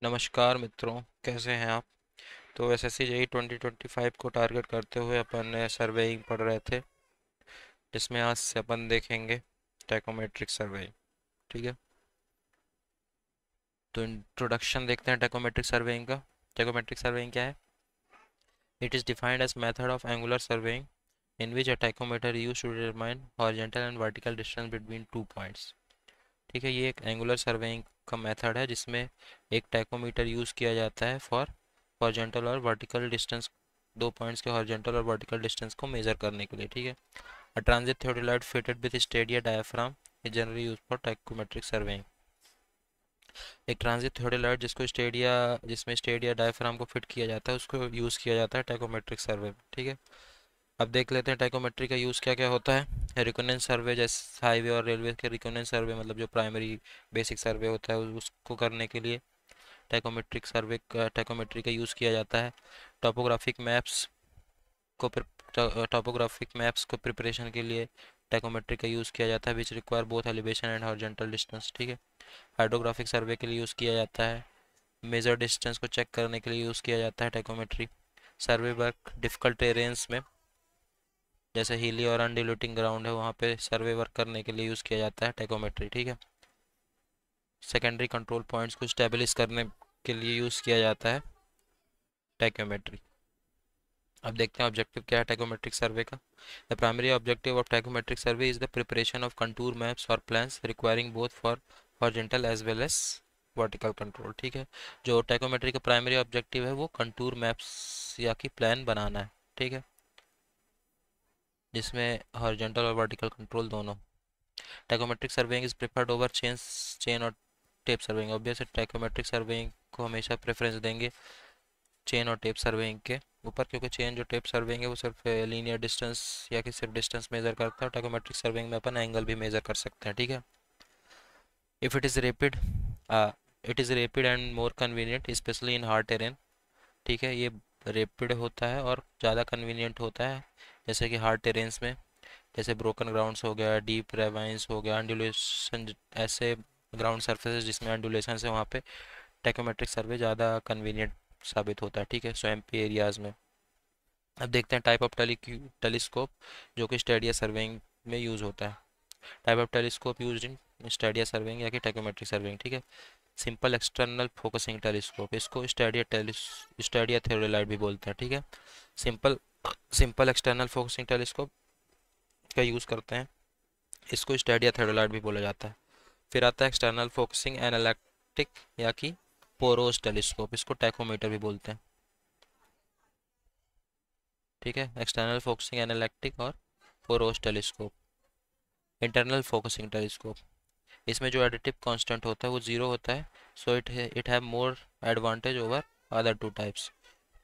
नमस्कार मित्रों, कैसे हैं आप। तो एसएससी जेई 2025 को टारगेट करते हुए अपन सर्वेइंग पढ़ रहे थे, जिसमें आज से अपन देखेंगे टैकोमेट्रिक सर्वेइंग। ठीक है, तो इंट्रोडक्शन देखते हैं टैकोमेट्रिक सर्वेइंग का। टैकोमेट्रिक सर्वेइंग क्या है? It is defined as method of angular surveying in which a tacheometer use to determine horizontal and vertical distance between two points. ठीक है, ये एक एंगुलर सर्वेइंग का मेथड है जिसमें एक टैकोमीटर यूज़ किया जाता है फॉर हॉरिजॉन्टल और वर्टिकल डिस्टेंस, दो पॉइंट्स के हॉरिजॉन्टल और वर्टिकल डिस्टेंस को मेजर करने के लिए। ठीक है, a transit theodolite fitted with stadia diaphragm is generally used for tachometric surveying। एक ट्रांजिट theodolite जिसमें स्टेडिया डायफ्राम को फिट किया जाता है, उसको यूज़ किया जाता है टैकोमेट्रिक सर्वे में। ठीक है, अब देख लेते हैं टैकोमेट्री का यूज़ क्या क्या होता है। रिकोनेंस सर्वे, जैसे हाईवे और रेलवे के रिकोनेंस सर्वे, मतलब जो प्राइमरी बेसिक सर्वे होता है उसको करने के लिए टैकोमेट्री का यूज़ किया जाता है। टोपोग्राफिक मैप्स को टोपोग्राफिक मैप्स को प्रिपरेशन के लिए टैकोमेट्री का यूज़ किया जाता है, which require both elevation and horizontal distance. ठीक है, हाइड्रोग्राफिक सर्वे के लिए यूज़ किया जाता है। मेजर डिस्टेंस को चेक करने के लिए यूज़ किया जाता है टैकोमेट्री। सर्वे वर्क डिफिकल्ट टेरेन्स में, जैसे हिली और अनडिल्यूटिंग ग्राउंड है, वहाँ पे सर्वे वर्क करने के लिए यूज़ किया जाता है टैकोमेट्री। ठीक है, सेकेंडरी कंट्रोल पॉइंट्स को स्टेबलिश करने के लिए यूज़ किया जाता है टैकोमेट्री। अब देखते हैं ऑब्जेक्टिव क्या है टैकोमेट्रिक सर्वे का। The primary objective of tacheometric survey is the preparation of contour maps और plans requiring both for horizontal as well as vertical control. ठीक है, जो टैकोमेट्री का प्राइमरी ऑब्जेक्टिव है वो कंटूर मैप्स या कि प्लान बनाना है। ठीक है, जिसमें हॉरिजॉन्टल और वर्टिकल कंट्रोल दोनों। Tacheometric surveying is preferred over chain और tape surveying. Obvious tacheometric surveying को हमेशा प्रेफरेंस देंगे चेन और टेप सर्वेइंग के ऊपर, क्योंकि चेन जो टेप सर्वेइंग है वो सिर्फ लीनियर डिस्टेंस या कि सिर्फ डिस्टेंस मेजर करता है, और टैकोमेट्रिक सर्वेइंग में अपन एंगल भी मेजर कर सकते हैं। ठीक है, if it is rapid and more convenient specially in hard terrain. ठीक है, ये रैपिड होता है और ज़्यादा कन्वीनियंट होता है, जैसे कि हार्ड टेरेन्स में, जैसे ब्रोकन ग्राउंड्स हो गया, डीप रेवाइंस हो गया, अंडुलेशन, ऐसे ग्राउंड सर्फेसेस जिसमें अंडुलेशन है, वहाँ पे टैकोमेट्रिक सर्वे ज़्यादा कन्वीनियंट साबित होता है। ठीक है, स्वैम्पी एरियाज़ में। अब देखते हैं टाइप ऑफ टेलीस्कोप जो कि स्टेडिया सर्वेइंग में यूज़ होता है। Type of telescope used in Stadia surveying या कि टैकोमेट्रिक सर्वेइंग। ठीक है, सिंपल एक्सटर्नल फोकसिंग टेलीस्कोप, इसको स्टेडिया थ्योडोलाइट भी बोलते हैं। ठीक है, simple simple external focusing telescope का यूज़ करते हैं, इसको स्टेडिया थ्योडोलाइट भी बोला जाता है। फिर आता है एक्सटर्नल फोकसिंग एनालिटिक या कि पोरोस टेलीस्कोप, इसको टैकोमीटर भी बोलते हैं। ठीक है, एक्सटर्नल फोकसिंग एनालिटिक और Porus telescope. Internal focusing telescope, इसमें जो एडिटिव कांस्टेंट होता है वो जीरो होता है, so it have more advantage over other two types.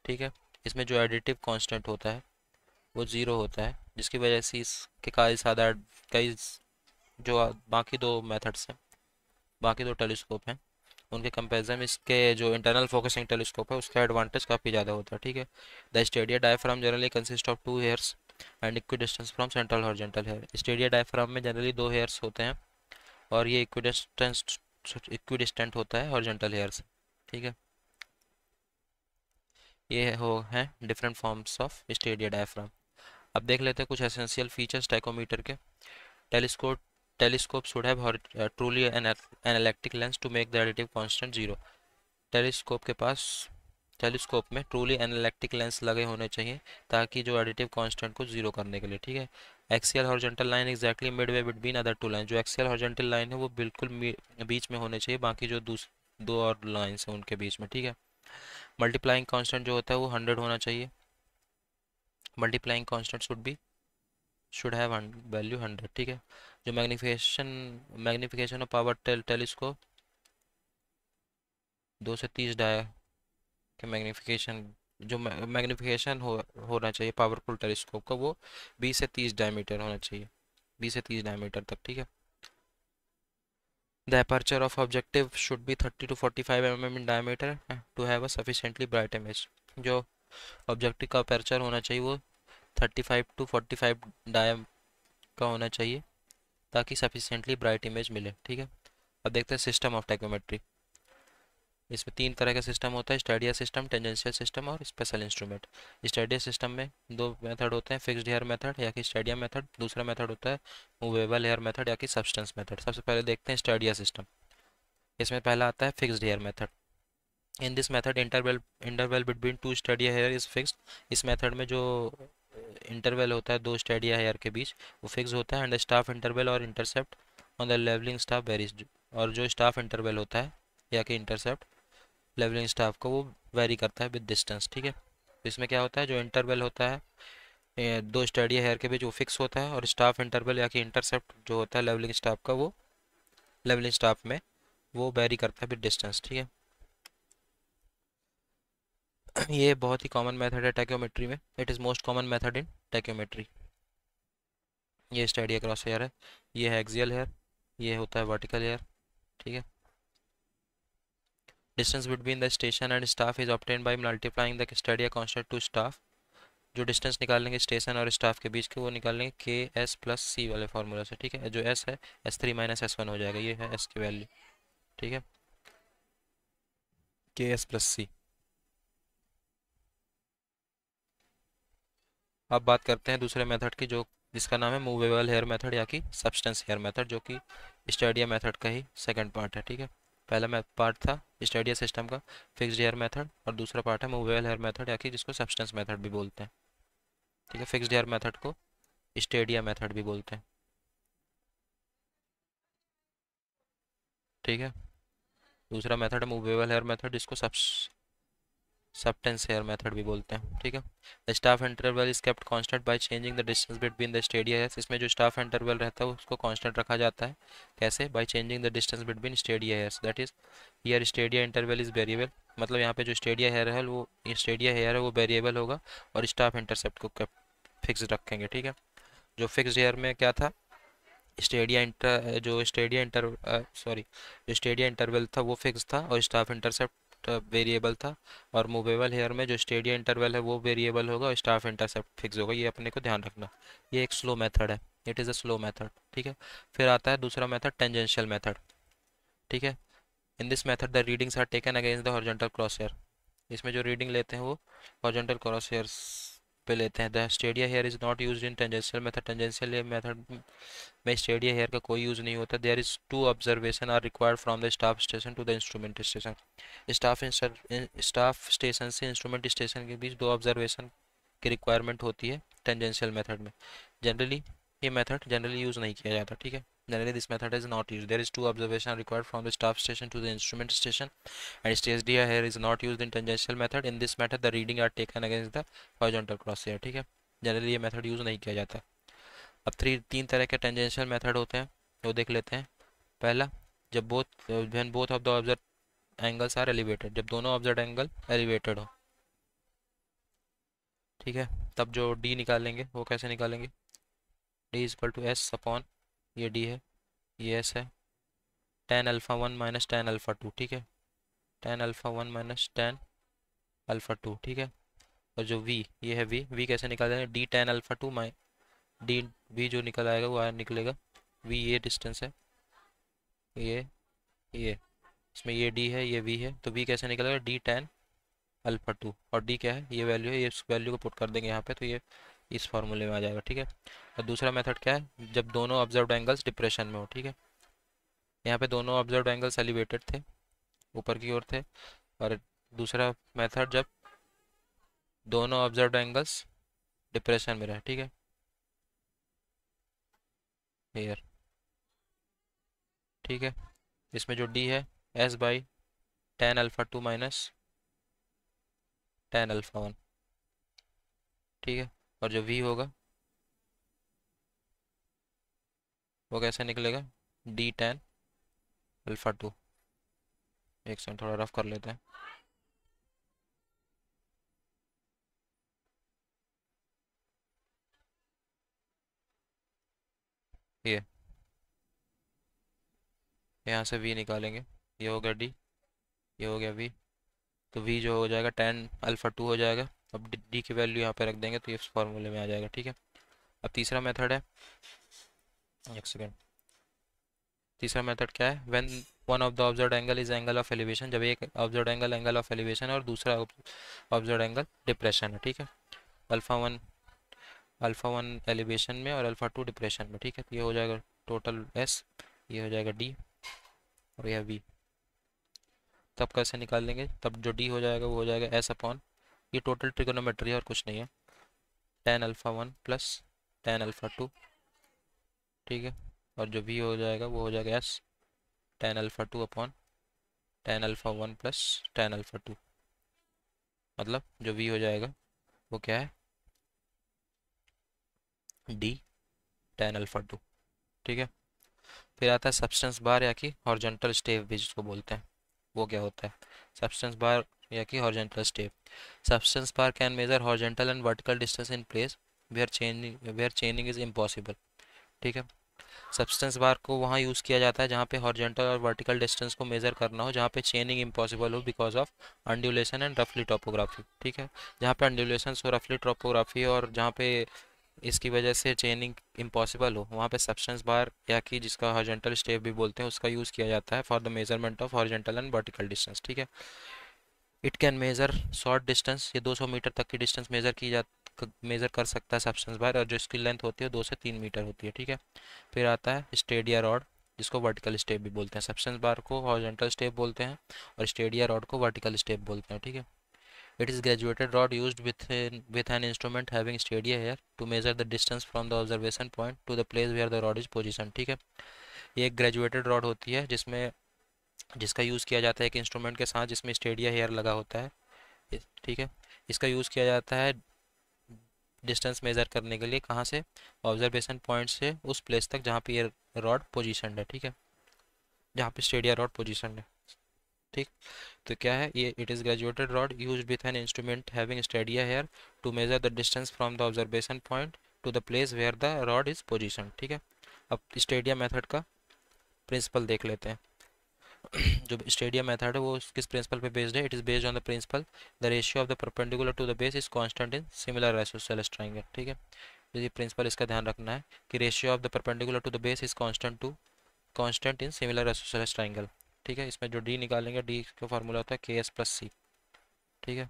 ठीक है, इसमें जो एडिटिव कांस्टेंट होता है वो जीरो होता है, जिसकी वजह से इसके कई जो बाकी दो मेथड्स हैं, बाकी दो टेलीस्कोप हैं, उनके कंपैरिजन में इसके जो इंटरनल फोकसिंग टेलीस्कोप है उसका एडवांटेज काफ़ी ज़्यादा होता है। ठीक है, the stadia diaphragm generally consist of two hairs and equi distance from central horizontal hair. Stadia diaphragm में जनरली दो हेयर्स होते हैं और ये इक्विडिस्टेंट होता है हॉरिजॉन्टल हेयर से। ठीक है, ये हो हैं different forms of stadia diaphragm. अब देख लेते हैं कुछ एसेंशियल फीचर्स टैकोमीटर के। Telescope telescope should have truly an electric lens to make the additive constant zero. Telescope के पास टेलीस्कोप में ट्रूली एनालिटिक लेंस लगे होने चाहिए ताकि जो एडिटिव कांस्टेंट को जीरो करने के लिए। ठीक है, axial horizontal line exactly midway between other two line, जो एक्सियल हॉरिजॉन्टल लाइन है वो बिल्कुल बीच में होने चाहिए, बाकी जो दो और लाइन्स हैं उनके बीच में। ठीक है, मल्टीप्लाइंग कांस्टेंट जो होता है वो 100 होना चाहिए। Multiplying constant should have value 100। ठीक है, जो मैग्निफिकेशन ऑफ पावर टेलीस्कोप 2 से 30 डाया के मैग्निफिकेशन, जो मैग्निफिकेशन होना चाहिए पावरफुल टेलीस्कोप का, वो 20 से 30 डायमीटर होना चाहिए, 20 से 30 डायमीटर तक। ठीक है, the aperture of objective should be 30 to 45 mm in diameter to have a sufficiently bright image. जो ऑब्जेक्टिव का अपर्चर होना चाहिए वो 35 to 45 डायम का होना चाहिए ताकि सफिशिएंटली ब्राइट इमेज मिले। ठीक है, अब देखते हैं सिस्टम ऑफ टैकोमेट्री। इसमें तीन तरह का सिस्टम होता है, स्टैडिया सिस्टम, टेंजेंशियल सिस्टम और स्पेशल इंस्ट्रूमेंट। स्टैडिया सिस्टम में दो मेथड होते हैं, फिक्स्ड हेयर मेथड या कि स्टैडिया मेथड, दूसरा मेथड होता है मूवेबल हेयर मेथड या कि सब्सटेंस मेथड। सबसे पहले देखते हैं स्टैडिया सिस्टम। इसमें पहला आता है fixed hair method. In this method interval between two stadia hair is fixed. इस मेथड में जो इंटरवल होता है दो स्टैडिया हेयर के बीच वो फिक्स होता है, एंड स्टाफ इंटरवल और intercept on the levelling staff varies. और जो स्टाफ इंटरवल होता है या कि इंटरसेप्ट लेवलिंग स्टाफ को वो वेरी करता है विद डिस्टेंस, ठीक है। तो इसमें क्या होता है, जो इंटरवल होता है दो स्टैडिया हेयर के बीच वो फिक्स होता है, और स्टाफ इंटरवल या कि इंटरसेप्ट जो होता है लेवलिंग स्टाफ का वो लेवलिंग स्टाफ में वो वेरी करता है विद डिस्टेंस, ठीक है। ये बहुत ही कॉमन मेथड है टैक्योमेट्री में, it is most common method in tacheometry. ये स्टैडिया क्रॉस हेयर है, ये है एक्सियल हेयर, ये होता है वर्टिकल हेयर, ठीक है। Distance between the station and staff is obtained by multiplying the stadia constant to staff. जो डिस्टेंस निकालेंगे स्टेशन और स्टाफ के बीच के वो निकालेंगे के एस प्लस सी वाले फार्मूला से, ठीक है। जो एस है S3 - S1 हो जाएगा, ये है एस की वैल्यू, ठीक है, के एस प्लस सी। अब बात करते हैं दूसरे मेथड की, जो जिसका नाम है मूवेबल हेयर मेथड या कि सब्सटेंस हेयर मेथड, जो कि स्टैडिया मेथड का ही सेकंड पार्ट है, ठीक है। पहला पार्ट था स्टैडिया सिस्टम का फिक्स्ड हेयर मेथड, और दूसरा पार्ट है मूवेबल हेयर मेथड या कि जिसको सब्सटेंस मेथड भी बोलते हैं, ठीक है। फिक्स्ड हेयर मेथड को स्टैडिया मेथड भी बोलते हैं, ठीक है। दूसरा मेथड है मूवेबल हेयर मेथड जिसको सबटेंस हेयर मेथड भी बोलते हैं, ठीक है। The staff interval is kept constant by changing the distance between the Stadia hairs. इसमें जो स्टाफ इंटरवल रहता है उसको कांस्टेंट रखा जाता है, कैसे, by changing the distance between Stadia hairs, that is here Stadia interval is variable. मतलब यहाँ पे जो स्टेडिया हेयर है वो स्टेडिया हेयर है वो वेरिएबल होगा, और स्टाफ इंटरसेप्ट को फिक्स रखेंगे, ठीक है। जो फिक्स हेयर में क्या था, स्टेडिया इंटर जो स्टेडिया इंटर सॉरी जो स्टेडिया इंटरवल था वो फिक्स था और स्टाफ इंटरसेप्ट वेरिएबल था। और मूवेबल हेयर में जो स्टेडिया इंटरवल है वो वेरिएबल होगा और स्टाफ इंटरसेप्ट फिक्स होगा, ये अपने को ध्यान रखना। ये एक स्लो मेथड है, it is a slow method, ठीक है। फिर आता है दूसरा मेथड टेंजेंशियल मेथड, ठीक है। In this method the readings are taken against the horizontal cross hair. इसमें जो रीडिंग लेते हैं वो हॉरिजॉन्टल क्रॉस हेयर्स पे लेते हैं। The stadia hair is not used in tangential method. Tangential method में स्टेडिया हेयर का कोई यूज़ नहीं होता। There is two observation are required from the staff station to the instrument station. Staff station से instrument station के बीच दो observation की रिक्वायरमेंट होती है टेंजेंशियल मेथड में। जनरली ये मेथड जनरली यूज़ नहीं किया जाता, ठीक है। Generally, this method is not used. There is two observation required from the staff station to the instrument station, and STSDI here is not used in tangential method. In this method, the reading are taken against the horizontal crosshair, ठीक है। Generally ये method use नहीं किया जाता। अब तीन तरह के टेंजेंशियल मेथड होते हैं, वो देख लेते हैं। पहला, जब when both of the observe angles are elevated, जब दोनों ऑब्जर्व एंगल एलिवेटेड हो, ठीक है। तब जो डी निकालेंगे वो कैसे निकालेंगे, D is equal to S upon, ये डी है ये एस है, tan α1 - tan α2, ठीक है। tan α1 - tan α2, ठीक है। और जो v ये है v कैसे निकालेंगे, डी tan α2 डी v जो निकल आएगा वो निकलेगा v, ये डिस्टेंस है, ये इसमें ये d है ये v है, तो v कैसे निकलेगा, डी tan α2, और d क्या है, ये वैल्यू है, ये इस वैल्यू को पुट कर देंगे यहाँ पे तो ये इस फॉर्मूले में आ जाएगा, ठीक है। और दूसरा मेथड क्या है, जब दोनों ऑब्जर्व्ड एंगल्स डिप्रेशन में हो, ठीक है। यहाँ पे दोनों ऑब्जर्व्ड एंगल्स एलिवेटेड थे, ऊपर की ओर थे। और दूसरा मेथड जब दोनों ऑब्जर्व्ड एंगल्स डिप्रेशन में रहे, ठीक है, हेयर, ठीक है। इसमें जो डी है S/tan α2 - tan α1, ठीक है। और जो वी होगा वो कैसे निकलेगा, d tan α2। एक सेकंड थोड़ा रफ कर लेते हैं। ये यहाँ से v निकालेंगे, ये हो गया d, ये हो गया v, तो v जो हो जाएगा tan α2 हो जाएगा। अब d की वैल्यू यहाँ पे रख देंगे तो ये इस फॉर्मूले में आ जाएगा, ठीक है। अब तीसरा मेथड है, एक सेकेंड, तीसरा मेथड क्या है, when one of the observed angle is angle of elevation, जब एक observed angle angle of elevation है और दूसरा ऑब्जर्व्ड एंगल डिप्रेशन है, ठीक है। अल्फा वन एलिवेशन में और अल्फा 2 डिप्रेशन में, ठीक है। तो ये हो जाएगा टोटल एस, ये हो जाएगा डी और यह वी। तब कैसे निकाल लेंगे, तब जो डी हो जाएगा वो हो जाएगा एस अपॉन, ये टोटल ट्रिगोनोमेट्री है और कुछ नहीं है, tan α1 प्लस tan α2, ठीक है। और जो वी हो जाएगा वो हो जाएगा as tan α2 upon tan α1 plus tan α2, मतलब जो वी हो जाएगा वो क्या है, डी tan α2, ठीक है। फिर आता है सब्सटेंस बार या कि हॉरिजॉन्टल स्टेप भी जिसको बोलते हैं, वो क्या होता है सब्सटेंस बार या कि horizontal step. Subtense bar can measure horizontal and vertical distance in place where chaining is impossible, ठीक है। सब्सटेंस बार को वहाँ यूज़ किया जाता है जहाँ पे हॉरिजॉन्टल और वर्टिकल डिस्टेंस को मेजर करना हो, जहाँ पे चेनिंग इम्पॉसिबल हो बिकॉज ऑफ अंडुलेशन एंड रफली टोपोग्राफी, ठीक है। जहाँ पे अंडुलेशन हो, रफली टोपोग्राफी, और जहाँ पे इसकी वजह से चेनिंग इम्पॉसिबल हो, वहाँ पे सब्सटेंस बार या कि जिसका हॉरिजॉन्टल स्टेप भी बोलते हैं उसका यूज़ किया जाता है for the measurement of horizontal and vertical distance, ठीक है। It can measure short distance, ये 200 मीटर तक की डिस्टेंस मेजर कर सकता है सब्सटेंस बार, और जो इसकी लेंथ होती है 2 से 3 मीटर होती है, ठीक है। फिर आता है स्टेडिया रॉड, जिसको वर्टिकल स्टेप भी बोलते हैं। सब्सटेंस बार को हॉरिजॉन्टल स्टेप बोलते हैं और स्टेडिया रॉड को वर्टिकल स्टेप बोलते हैं, ठीक है। It is graduated rod used with an instrument having stadia here to measure the distance from the observation point to the place where the rod is positioned, ठीक है। ये एक graduated rod होती है जिसमें जिसका यूज़ किया जाता है एक इंस्ट्रूमेंट के साथ जिसमें स्टेडिया हेयर लगा होता है, ठीक है। इसका यूज़ किया जाता है डिस्टेंस मेज़र करने के लिए, कहाँ से, ऑब्जर्वेशन पॉइंट से उस प्लेस तक जहाँ पे ये रॉड पोजीशनड है, ठीक है, जहाँ पे स्टेडिया रॉड पोजीशनड है, ठीक। तो क्या है ये, it is graduated rod used with an instrument having stadia hair to measure the distance from the observation point to the place where the rod is position, ठीक है। अब स्टेडिया मेथड का प्रिंसिपल देख लेते हैं। जो स्टेडिया मेथड है वो किस प्रिंसिपल पे बेस्ड है, it is based on the principle the ratio of the perpendicular to the base is constant in similar isosceles triangle, ठीक है। ये प्रिंसिपल इसका ध्यान रखना है कि ratio of the perpendicular to the base is constant in similar isosceles triangle, ठीक है। इसमें जो डी निकालेंगे, डी का फार्मूला होता है के एस प्लस सी, ठीक है।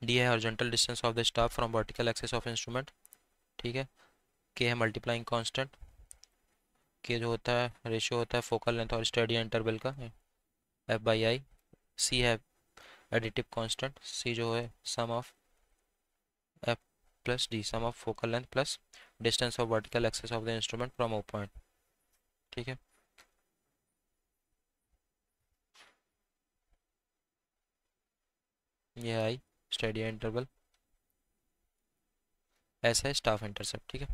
डी है horizontal distance of the staff from vertical axis of instrument, ठीक है। के है मल्टीप्लाइंग कांस्टेंट, के जो होता है रेशियो होता है फोकल लेंथ और स्टेडिया इंटरवल का, एफ बाई आई। सी है एडिटिव कांस्टेंट, सी जो है sum of F plus D, sum of focal length plus distance of vertical axis of the instrument from O point, ठीक है। ये आई Stadia interval, ऐसा है staff intercept, ठीक है।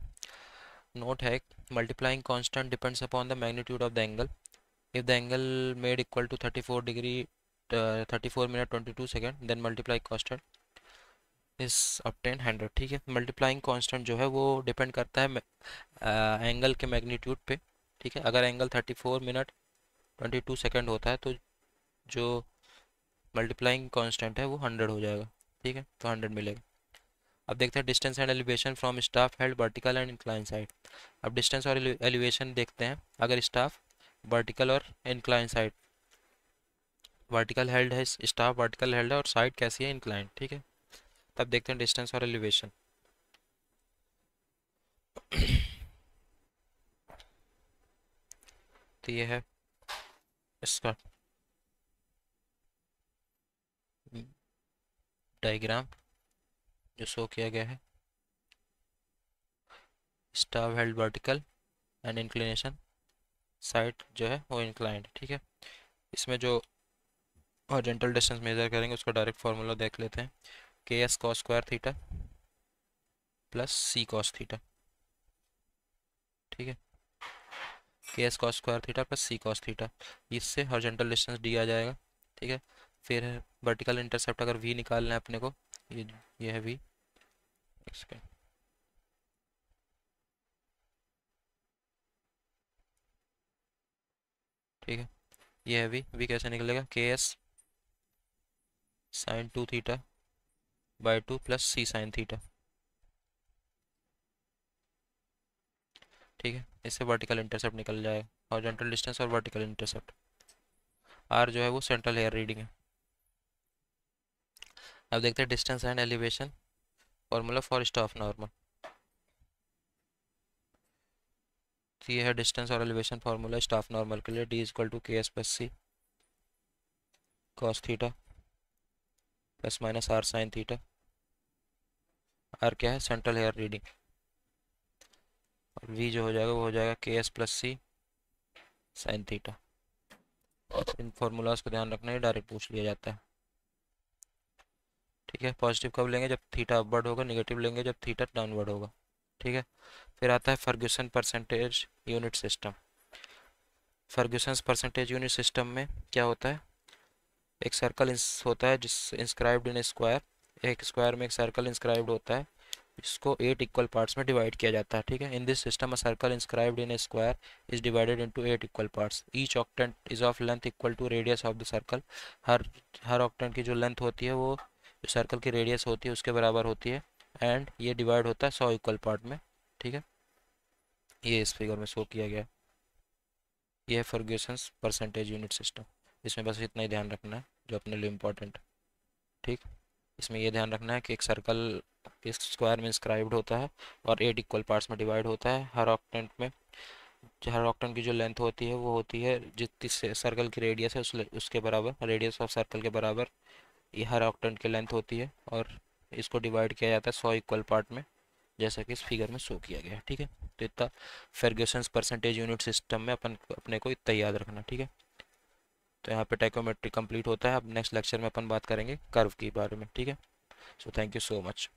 नोट है, multiplying constant depends upon the magnitude of the angle. If the angle made equal to 34 degree 34 minute 22 second then multiply constant is obtain 100, ठीक है। मल्टीप्लाइंग कांस्टेंट जो है वो डिपेंड करता है एंगल के मैग्नीट्यूड पे, ठीक है। अगर एंगल 34 मिनट 22 सेकेंड होता है तो जो मल्टीप्लाइंग कांस्टेंट है वो 100 हो जाएगा, ठीक है, तो 100 मिलेगा। अब देखते हैं distance and elevation from staff held vertical and incline side. अब डिस्टेंस और एलिवेशन देखते हैं। अगर स्टाफ वर्टिकल और इंक्लाइन साइड, वर्टिकल हेल्ड है, स्टाफ वर्टिकल हेल्ड है और साइड कैसी है, इंक्लाइन, ठीक है। तब देखते हैं डिस्टेंस और एलिवेशन। तो ये है इसका डायग्राम जो शो किया गया है, staff held vertical and inclination, side जो है वो इंक्लाइंड, ठीक है। इसमें जो हॉरिजॉन्टल डिस्टेंस मेजर करेंगे उसका डायरेक्ट फार्मूला देख लेते हैं, K S cos square theta plus C cos theta, ठीक है। K S cos square theta plus C cos theta, इससे हॉरिजॉन्टल डिस्टेंस डी आ जाएगा, ठीक है। फिर वर्टिकल इंटरसेप्ट अगर वी निकालना है अपने को, ये है वी, ठीक है। ये है वी कैसे निकलेगा, K S sine 2 theta by 2 plus C sine theta, ठीक है, इससे वर्टिकल इंटरसेप्ट निकल जाएगा, हॉरिजॉन्टल डिस्टेंस और वर्टिकल इंटरसेप्ट। आर जो है वो सेंट्रल हेयर रीडिंग है। अब देखते हैं distance and elevation formula for staff normal. तो ये है डिस्टेंस और एलिवेशन फार्मूला स्टाफ नॉर्मल के लिए, D equal to K S plus C cos theta plus minus R sine theta. R क्या है, सेंट्रल हेयर रीडिंग। और वी जो हो जाएगा वो हो जाएगा K S plus C sine theta. इन फार्मूलाज को ध्यान रखना है, डायरेक्ट पूछ लिया जाता है। ठीक है, पॉजिटिव कब लेंगे, जब थीटा अपवर्ड होगा, नेगेटिव लेंगे जब थीटा डाउनवर्ड होगा। ठीक है, फिर आता है Ferguson percentage unit system. Ferguson percentage unit system में क्या होता है, एक सर्कल होता है जिस इंस्क्राइब्ड इन स्क्वायर, एक स्क्वायर में एक सर्कल इंस्क्राइब्ड होता है जिसको 8 इक्वल पार्ट्स में डिवाइड किया जाता है। ठीक है, in this system a circle inscribed in a square is divided into 8 equal parts, each octant is of length equal to radius of the circle. हर हर ऑक्टेंट की जो लेंथ होती है वो जो सर्कल की रेडियस होती है उसके बराबर होती है, एंड ये डिवाइड होता है 100 इक्वल पार्ट में। ठीक है, ये इस फिगर में शो किया गया है। ये है फर्ग्यूसन्स परसेंटेज यूनिट सिस्टम। इसमें बस इतना ही ध्यान रखना है जो अपने लिए इम्पोर्टेंट। ठीक, इसमें ये ध्यान रखना है कि एक सर्कल इस स्क्वायर में इंस्क्राइब्ड होता है और 8 इक्वल पार्ट्स में डिवाइड होता है। हर ऑक्टेंट में हर ऑक्टेंट की जो लेंथ होती है वो होती है जितनी सर्कल की रेडियस है उसके बराबर, रेडियस ऑफ सर्कल के बराबर ये हर ऑक्टेंट की लेंथ होती है, और इसको डिवाइड किया जाता है 100 इक्वल पार्ट में, जैसा कि इस फिगर में शो किया गया है। ठीक है, तो इतना फर्ग्यूसन्स परसेंटेज यूनिट सिस्टम में अपने को इतना याद रखना। ठीक है, तो यहाँ पे टाइकोमेट्री कंप्लीट होता है। अब नेक्स्ट लेक्चर में अपन बात करेंगे कर्व के बारे में। ठीक है, so thank you so much.